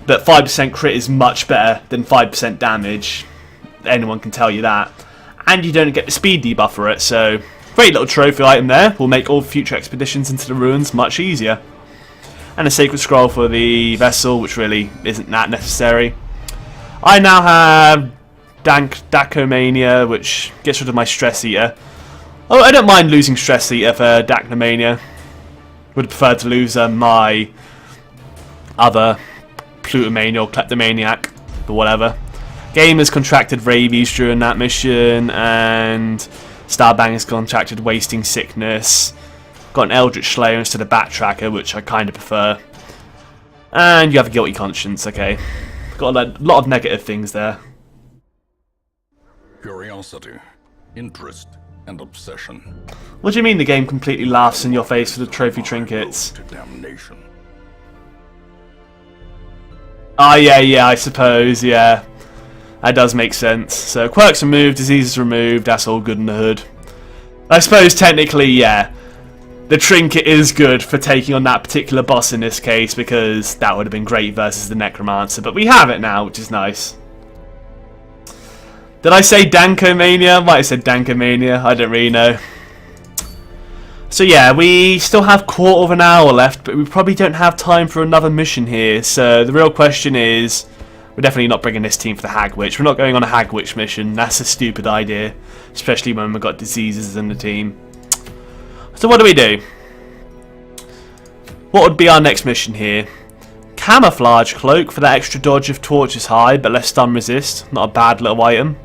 but 5% crit is much better than 5% damage. Anyone can tell you that. And you don't get the speed debuff for it, so great little trophy item there. Will make all future expeditions into the ruins much easier. And a sacred scroll for the vessel, which really isn't that necessary. I now have Dacomania, which gets rid of my Stress Eater. Oh, I don't mind losing Stress Eater for Dacomania. Would have preferred to lose my other Plutomania or Kleptomaniac, but whatever. Game has contracted rabies during that mission, and Starbang has contracted wasting sickness. Got an Eldritch Slayer instead of Backtracker, which I kind of prefer. And you have a guilty conscience, okay. Got a lot of negative things there. Curiosity, interest, and obsession. What do you mean the game completely laughs in your face for the trophy trinkets? To damnation. Ah, yeah, I suppose, yeah. That does make sense. So, quirks removed, diseases removed, that's all good in the hood. I suppose, technically, yeah. the trinket is good for taking on that particular boss in this case, because that would have been great versus the Necromancer. But we have it now, which is nice. Did I say Dankomania? Might have said Dankomania. I don't really know. So yeah, we still have quarter of an hour left, but we probably don't have time for another mission here. So the real question is, we're definitely not bringing this team for the Hag Witch. We're not going on a Hag Witch mission. That's a stupid idea, especially when we've got diseases in the team. So what do we do? What would be our next mission here? Camouflage Cloak for that extra dodge if torch is high, but less stun resist. Not a bad little item.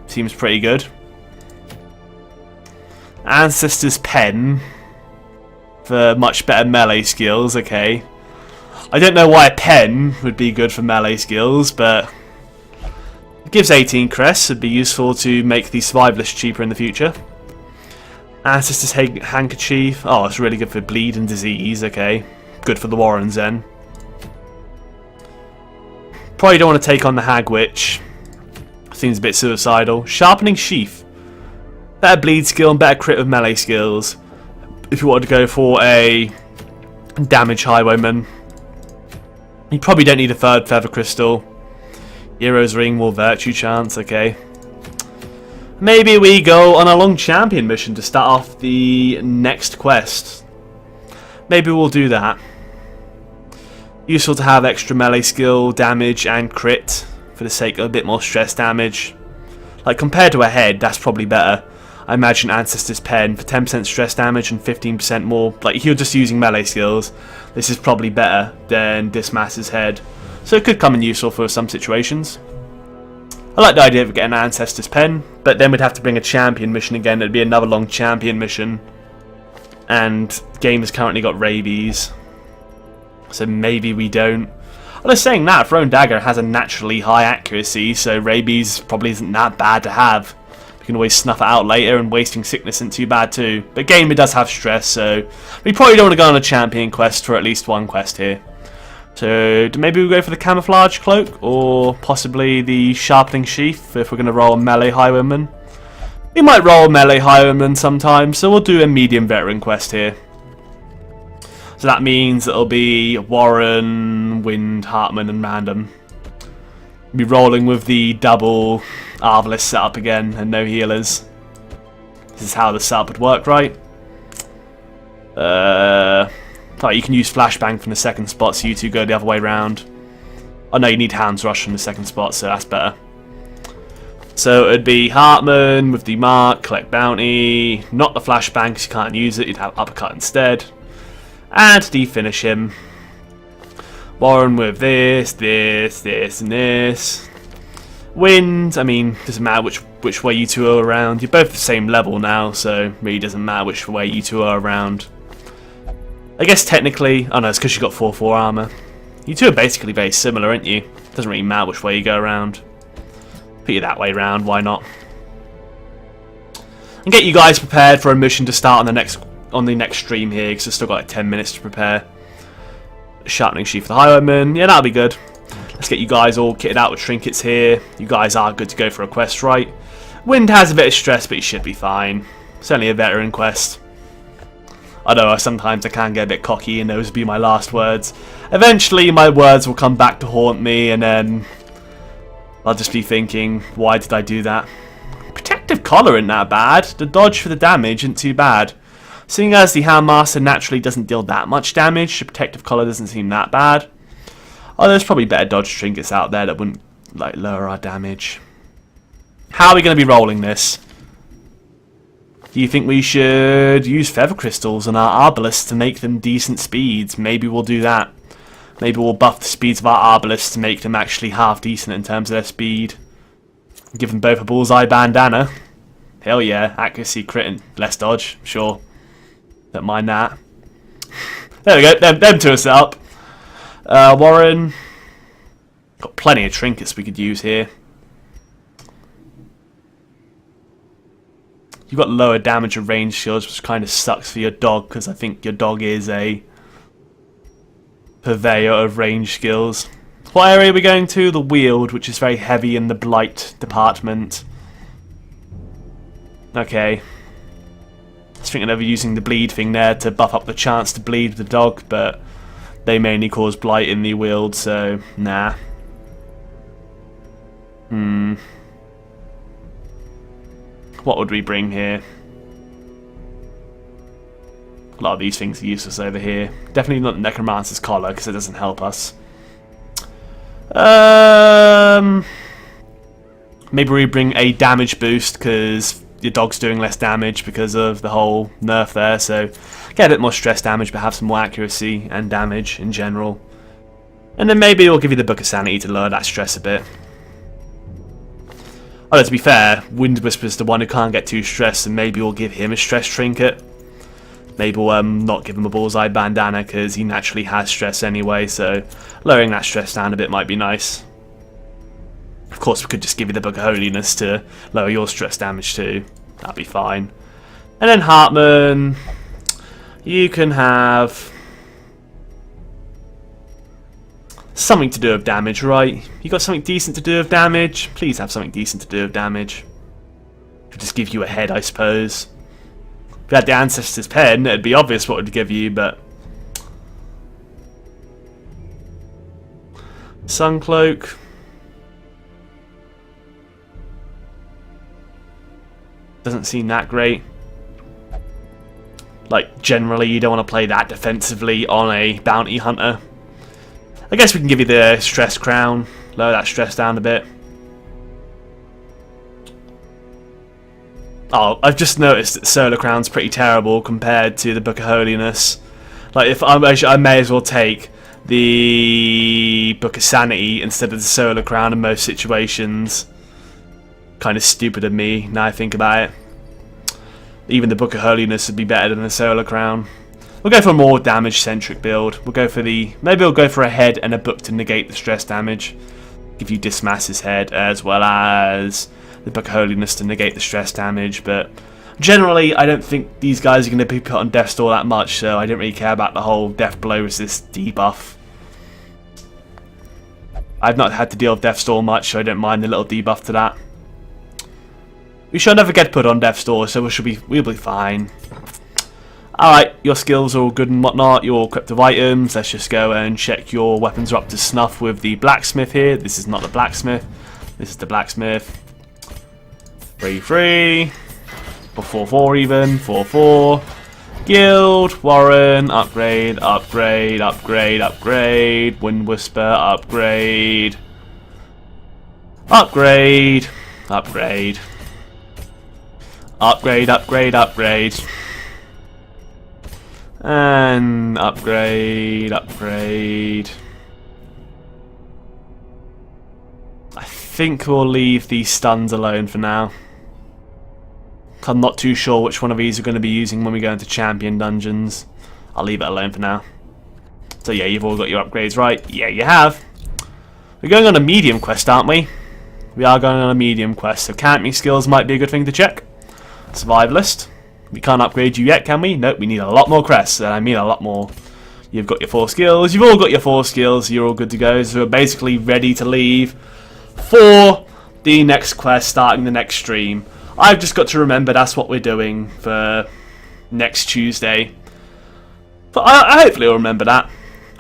Seems pretty good. Ancestor's Pen for much better melee skills. Okay. I don't know why a pen would be good for melee skills, but it gives 18 crests. It'd be useful to make the survivalists cheaper in the future. Ancestor's Handkerchief. Oh, it's really good for bleed and disease. Okay. Good for the Warrens then. Probably don't want to take on the Hag Witch. Seems a bit suicidal. Sharpening Sheath. Better bleed skill and better crit with melee skills. If you wanted to go for a damage highwayman. You probably don't need a third feather crystal. Hero's Ring, more virtue chance, okay. Maybe we go on a long champion mission to start off the next quest. Maybe we'll do that. Useful to have extra melee skill, damage and crit for the sake of a bit more stress damage. Like compared to a head, that's probably better. I imagine Ancestor's Pen for 10% stress damage and 15% more. Like if you're just using melee skills, this is probably better than Dismaster's Head. So it could come in useful for some situations. I like the idea of getting an Ancestor's Pen, but then we'd have to bring a champion mission again. It'd be another long champion mission. And the game has currently got rabies. So maybe we don't. Although saying that, Thrown Dagger has a naturally high accuracy, so rabies probably isn't that bad to have. You can always snuff it out later, and wasting sickness isn't too bad too. But game, it does have stress, so we probably don't want to go on a champion quest for at least one quest here. So maybe we go for the Camouflage Cloak, or possibly the Sharpening Sheath if we're going to roll a melee highwayman. We might roll a melee highwayman sometimes, so we'll do a medium veteran quest here. So that means it'll be Warren, Wind, Hartman and Random. We'll be rolling with the double Arbalest setup again and no healers. This is how the setup would work, right? You can use Flashbang from the second spot, so you two go the other way round. Oh no, you need Hound's Rush from the second spot, so that's better. So it'd be Hartman with the Mark, collect bounty, not the Flashbang because you can't use it, you'd have Uppercut instead. And definish him. Warren with this, and this. Wind, I mean, doesn't matter which way you two are around. You're both the same level now, so really doesn't matter which way you two are around. I guess technically, oh no, it's because you got 4/4 armor. You two are basically very similar, aren't you? Doesn't really matter which way you go around. Put you that way round, why not? And get you guys prepared for a mission to start on the next stream here, because I've still got like 10 minutes to prepare. Sharpening Sheath for the Highwayman, yeah, that'll be good. Let's get you guys all kitted out with trinkets here. You guys are good to go for a quest, right? Wind has a bit of stress, but he should be fine. It's only a veteran quest. Although sometimes I can get a bit cocky and those will be my last words. Eventually my words will come back to haunt me and then I'll just be thinking, why did I do that? Protective Collar isn't that bad. The dodge for the damage isn't too bad. Seeing as the Handmaster naturally doesn't deal that much damage, the Protective Collar doesn't seem that bad. Oh, there's probably better dodge trinkets out there that wouldn't like lower our damage. How are we going to be rolling this? Do you think we should use Feather Crystals on our Arbalists to make them decent speeds? Maybe we'll do that. Maybe we'll buff the speeds of our Arbalists to make them actually half decent in terms of their speed. Give them both a bullseye bandana. Hell yeah, accuracy, crit, and less dodge, sure. Don't mind that. There we go, them two are set up. Warren. Got plenty of trinkets we could use here. You've got lower damage and range shields, which kind of sucks for your dog, because I think your dog is a purveyor of range skills. What area are we going to? The Weald, which is very heavy in the Blight department. Okay. Let's thinking of using the bleed thing there to buff up the chance to bleed with the dog, but they mainly cause blight in the wield, so nah. What would we bring here? A lot of these things are useless over here. Definitely not the Necromancer's collar, because it doesn't help us. Maybe we bring a damage boost, because your dog's doing less damage because of the whole nerf there, so get a bit more stress damage, but have some more accuracy and damage in general. And then maybe we'll give you the Book of Sanity to lower that stress a bit. Although, to be fair, Wind Whisper's the one who can't get too stressed, and maybe we'll give him a stress trinket. Maybe we'll not give him a bullseye bandana, because he naturally has stress anyway, so lowering that stress down a bit might be nice. Of course, we could just give you the Book of Holiness to lower your stress damage too. That'd be fine. And then Hartman, you can have something to do with damage, right? You got something decent to do with damage? Please have something decent to do with damage. Could just give you a head, I suppose. If you had the Ancestor's Pen, it'd be obvious what it would give you, but Suncloak. Doesn't seem that great. Like, generally, you don't want to play that defensively on a bounty hunter. I guess we can give you the Stress Crown, lower that stress down a bit. Oh, I've just noticed that Solar Crown's pretty terrible compared to the Book of Holiness. Like, if I may as well take the Book of Sanity instead of the Solar Crown in most situations. Kind of stupid of me, now I think about it. Even the Book of Holiness would be better than the Solar Crown. We'll go for a more damage-centric build. We'll go for maybe we'll go for a head and a book to negate the stress damage. Give you Dismass's head, as well as the Book of Holiness to negate the stress damage, but generally I don't think these guys are going to be put on Death's Door that much, so I don't really care about the whole Death Blow resist debuff. I've not had to deal with Death's Door much, so I don't mind the little debuff to that. We shall never get put on Death's Door, so we'll be fine. Alright, your skills are all good and whatnot, your crypto items. Let's just go and check your weapons are up to snuff with the blacksmith here. This is not the blacksmith. This is the blacksmith. 3-3. 4-4 even. 4-4. Guild, Warren, upgrade, upgrade, upgrade, upgrade. Wind Whisper, upgrade. Upgrade. Upgrade. Upgrade, upgrade, upgrade. And upgrade, upgrade. I think we'll leave these stuns alone for now. I'm not too sure which one of these we're going to be using when we go into champion dungeons. I'll leave it alone for now. So yeah, you've all got your upgrades right. Yeah, you have. We're going on a medium quest, aren't we? We are going on a medium quest, so camping skills might be a good thing to check. Survivalist. We can't upgrade you yet, can we? Nope, we need a lot more crests, and I mean a lot more. You've got your 4 skills, you've all got your 4 skills, you're all good to go, so we're basically ready to leave for the next quest starting the next stream. I've just got to remember that's what we're doing for next Tuesday. But I hopefully will remember that.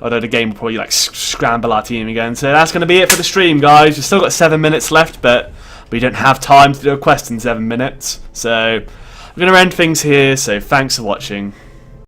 Although the game will probably like scramble our team again. So that's going to be it for the stream, guys. We've still got 7 minutes left, but we don't have time to do a quest in 7 minutes. So I'm going to end things here, so thanks for watching.